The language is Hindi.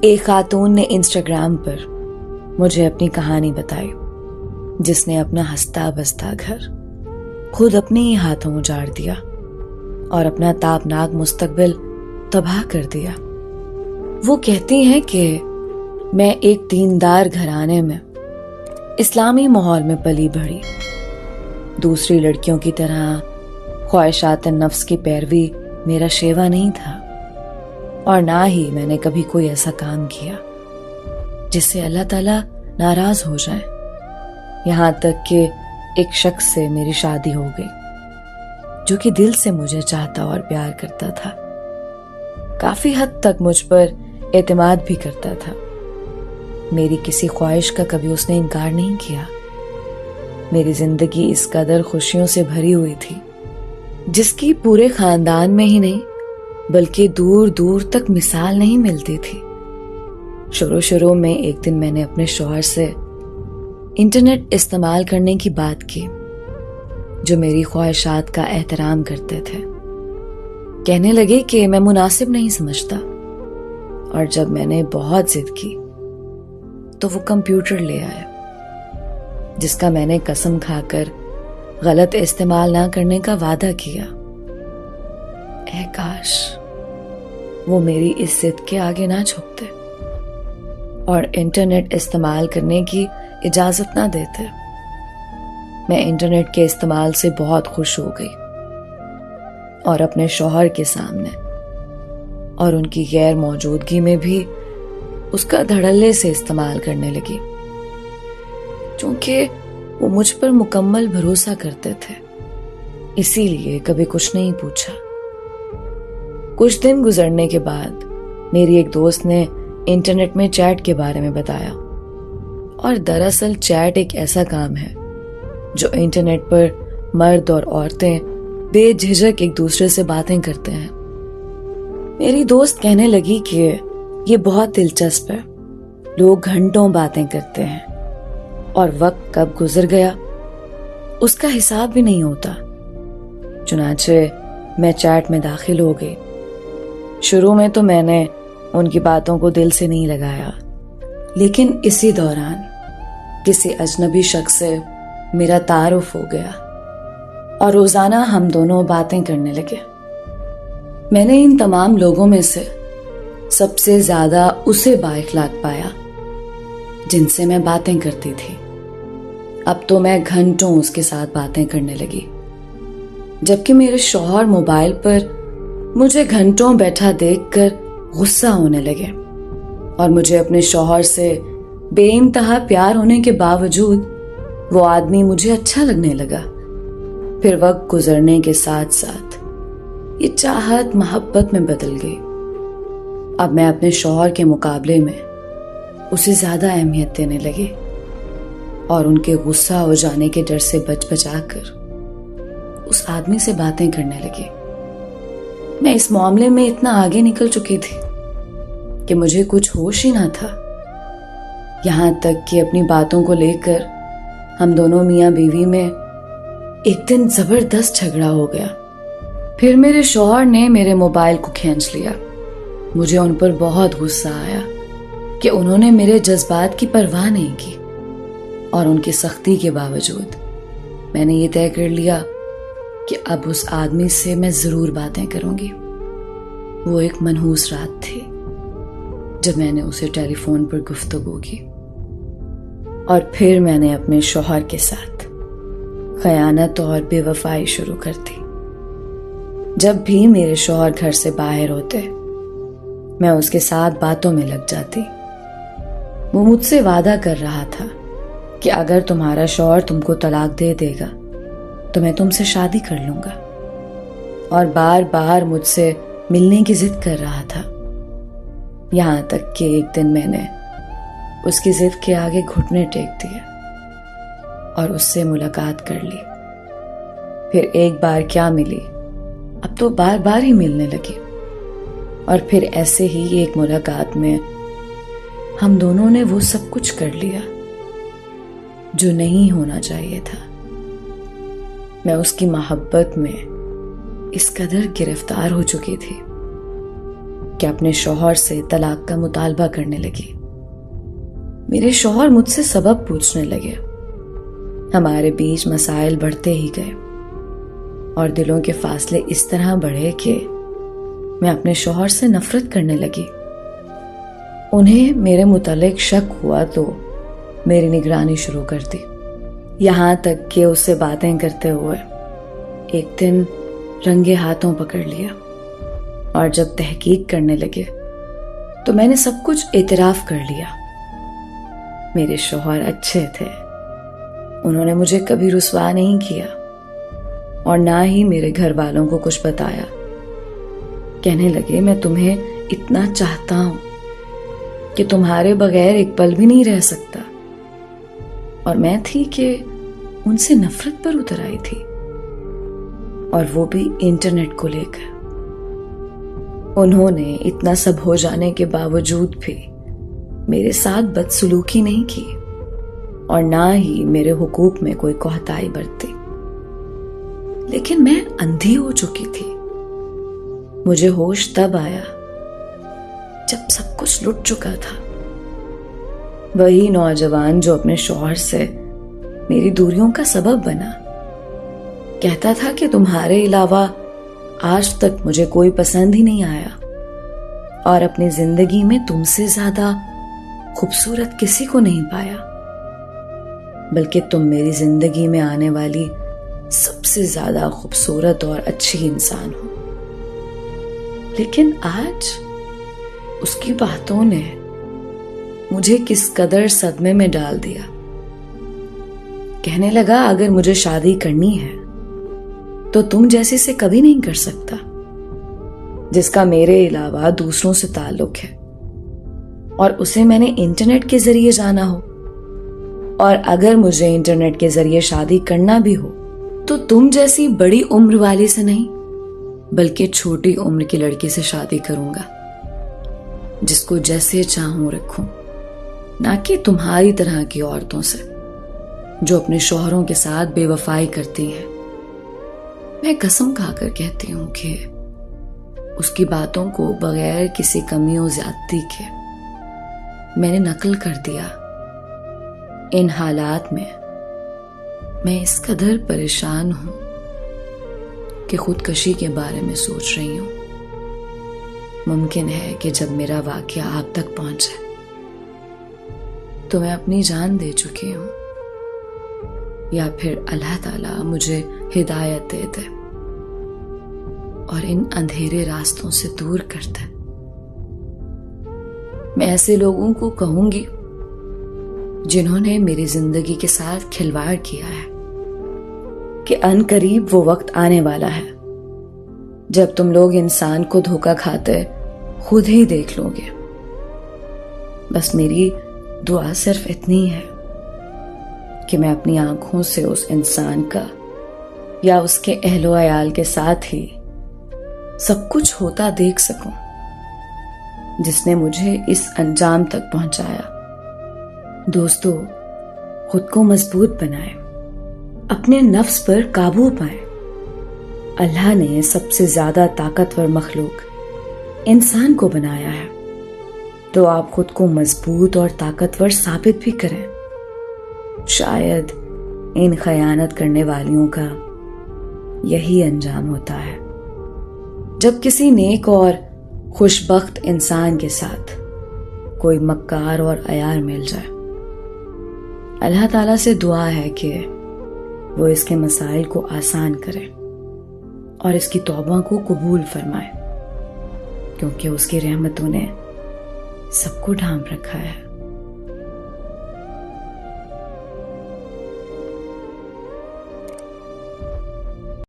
एक खातून ने इंस्टाग्राम पर मुझे अपनी कहानी बताई, जिसने अपना हंसता बसता घर खुद अपने ही हाथों उजाड़ दिया और अपना ताबनाक मुस्तकबिल तबाह कर दिया। वो कहती हैं कि मैं एक दीनदार घराने में इस्लामी माहौल में पली बढ़ी। दूसरी लड़कियों की तरह ख्वाहिशात नफ्स की पैरवी मेरा शेवा नहीं था, और ना ही मैंने कभी कोई ऐसा काम किया जिससे अल्लाह ताला नाराज हो जाए। यहां तक कि एक शख्स से मेरी शादी हो गई जो कि दिल से मुझे चाहता और प्यार करता था। काफी हद तक मुझ पर एतमाद भी करता था। मेरी किसी ख्वाहिश का कभी उसने इनकार नहीं किया। मेरी जिंदगी इस कदर खुशियों से भरी हुई थी जिसकी पूरे खानदान में ही नहीं बल्कि दूर दूर तक मिसाल नहीं मिलती थी। शुरू में एक दिन मैंने अपने शौहर से इंटरनेट इस्तेमाल करने की बात की, जो मेरी ख्वाहिशात का एहतराम करते थे। कहने लगे कि मैं मुनासिब नहीं समझता, और जब मैंने बहुत जिद की तो वो कंप्यूटर ले आए, जिसका मैंने कसम खाकर गलत इस्तेमाल ना करने का वादा किया। ऐ काश वो मेरी इस जिद के आगे ना झुकते और इंटरनेट इस्तेमाल करने की इजाजत ना देते। मैं इंटरनेट के इस्तेमाल से बहुत खुश हो गई और अपने शौहर के सामने और उनकी गैर मौजूदगी में भी उसका धड़ल्ले से इस्तेमाल करने लगी, क्योंकि वो मुझ पर मुकम्मल भरोसा करते थे। इसीलिए कभी कुछ नहीं पूछा। कुछ दिन गुजरने के बाद मेरी एक दोस्त ने इंटरनेट में चैट के बारे में बताया, और दरअसल चैट एक ऐसा काम है जो इंटरनेट पर मर्द और औरतें बेझिझक एक दूसरे से बातें करते हैं। मेरी दोस्त कहने लगी कि ये बहुत दिलचस्प है। लोग घंटों बातें करते हैं और वक्त कब गुजर गया उसका हिसाब भी नहीं होता। चुनाचे मैं चैट में दाखिल हो गई। शुरू में तो मैंने उनकी बातों को दिल से नहीं लगाया, लेकिन इसी दौरान किसी अजनबी शख्स से मेरा तारुफ हो गया और रोजाना हम दोनों बातें करने लगे। मैंने इन तमाम लोगों में से सबसे ज्यादा उसे बाइखलाक पाया जिनसे मैं बातें करती थी। अब तो मैं घंटों उसके साथ बातें करने लगी, जबकि मेरे शौहर मोबाइल पर मुझे घंटों बैठा देखकर गुस्सा होने लगे, और मुझे अपने शौहर से बेइंतहा प्यार होने के बावजूद वो आदमी मुझे अच्छा लगने लगा। फिर वक्त गुजरने के साथ साथ ये चाहत मोहब्बत में बदल गई। अब मैं अपने शौहर के मुकाबले में उसे ज्यादा अहमियत देने लगी और उनके गुस्सा हो जाने के डर से बच बचाकर उस आदमी से बातें करने लगी। मैं इस मामले में इतना आगे निकल चुकी थी कि मुझे कुछ होश ही ना था। यहां तक कि अपनी बातों को लेकर हम दोनों मियां बीवी में एक दिन जबरदस्त झगड़ा हो गया। फिर मेरे शौहर ने मेरे मोबाइल को खींच लिया। मुझे उन पर बहुत गुस्सा आया कि उन्होंने मेरे जज्बात की परवाह नहीं की, और उनकी सख्ती के बावजूद मैंने ये तय कर लिया कि अब उस आदमी से मैं जरूर बातें करूंगी। वो एक मनहूस रात थी जब मैंने उसे टेलीफोन पर गुफ्तगू की, और फिर मैंने अपने शौहर के साथ खयानत और बेवफाई शुरू कर दी। जब भी मेरे शौहर घर से बाहर होते मैं उसके साथ बातों में लग जाती। वो मुझसे वादा कर रहा था कि अगर तुम्हारा शौहर तुमको तलाक दे देगा तो मैं तुमसे शादी कर लूंगा, और बार बार मुझसे मिलने की जिद कर रहा था। यहां तक कि एक दिन मैंने उसकी जिद के आगे घुटने टेक दिए और उससे मुलाकात कर ली। फिर एक बार क्या मिली, अब तो बार बार ही मिलने लगी, और फिर ऐसे ही एक मुलाकात में हम दोनों ने वो सब कुछ कर लिया जो नहीं होना चाहिए था। मैं उसकी मोहब्बत में इस कदर गिरफ्तार हो चुकी थी कि अपने शौहर से तलाक का मुतालबा करने लगी। मेरे शौहर मुझसे सबब पूछने लगे। हमारे बीच मसाइल बढ़ते ही गए और दिलों के फासले इस तरह बढ़े कि मैं अपने शौहर से नफरत करने लगी। उन्हें मेरे मुतालिक शक हुआ तो मेरी निगरानी शुरू कर दी, यहाँ तक कि उससे बातें करते हुए एक दिन रंगे हाथों पकड़ लिया। और जब तहकीक करने लगे तो मैंने सब कुछ एतराफ कर लिया। मेरे शौहर अच्छे थे, उन्होंने मुझे कभी रुस्वा नहीं किया और ना ही मेरे घर वालों को कुछ बताया। कहने लगे, मैं तुम्हें इतना चाहता हूं कि तुम्हारे बगैर एक पल भी नहीं रह सकता। और मैं थी कि उनसे नफरत पर उतर आई थी, और वो भी इंटरनेट को लेकर। उन्होंने इतना सब हो जाने के बावजूद भी मेरे साथ बदसलूकी नहीं की और ना ही मेरे हुकूक में कोई कोताही बरती। लेकिन मैं अंधी हो चुकी थी। मुझे होश तब आया जब सब कुछ लुट चुका था। वही नौजवान जो अपने शौहर से मेरी दूरियों का सबब बना, कहता था कि तुम्हारे अलावा आज तक मुझे कोई पसंद ही नहीं आया और अपनी जिंदगी में तुमसे ज्यादा खूबसूरत किसी को नहीं पाया, बल्कि तुम मेरी जिंदगी में आने वाली सबसे ज्यादा खूबसूरत और अच्छी इंसान हो। लेकिन आज उसकी बातों ने मुझे किस कदर सदमे में डाल दिया। कहने लगा, अगर मुझे शादी करनी है तो तुम जैसे से कभी नहीं कर सकता, जिसका मेरे अलावा दूसरों से ताल्लुक है और उसे मैंने इंटरनेट के जरिए जाना हो। और अगर मुझे इंटरनेट के जरिए शादी करना भी हो तो तुम जैसी बड़ी उम्र वाली से नहीं, बल्कि छोटी उम्र की लड़की से शादी करूंगा, जिसको जैसे चाहूं रखूं, ना कि तुम्हारी तरह की औरतों से जो अपने शौहरों के साथ बेवफाई करती हैं। मैं कसम खाकर कहती हूं कि उसकी बातों को बगैर किसी कमियों ज्यादती के मैंने नकल कर दिया। इन हालात में मैं इस कदर परेशान हूं कि खुदकशी के बारे में सोच रही हूं। मुमकिन है कि जब मेरा वाकया आप तक पहुंचे तो मैं अपनी जान दे चुकी हूं, या फिर अल्लाह ताला मुझे हिदायत दे दे और इन अंधेरे रास्तों से दूर कर दे। मैं ऐसे लोगों को कहूंगी जिन्होंने मेरी जिंदगी के साथ खिलवाड़ किया है कि अनकरीब वो वक्त आने वाला है जब तुम लोग इंसान को धोखा खाते खुद ही देख लोगे। बस मेरी दुआ सिर्फ इतनी है कि मैं अपनी आंखों से उस इंसान का या उसके अहलो अयाल के साथ ही सब कुछ होता देख सकूं जिसने मुझे इस अंजाम तक पहुंचाया। दोस्तों, खुद को मजबूत बनाएं, अपने नफ्स पर काबू पाएं। अल्लाह ने सबसे ज्यादा ताकतवर मखलूक इंसान को बनाया है, तो आप खुद को मजबूत और ताकतवर साबित भी करें। शायद इन खयानत करने वालियों का यही अंजाम होता है जब किसी नेक और खुशबख्त इंसान के साथ कोई मक्कार और अयार मिल जाए। अल्लाह ताला से दुआ है कि वो इसके मसाइल को आसान करे और इसकी तौबा को कबूल फरमाए, क्योंकि उसकी रहमतों ने सबको ढांप रखा है।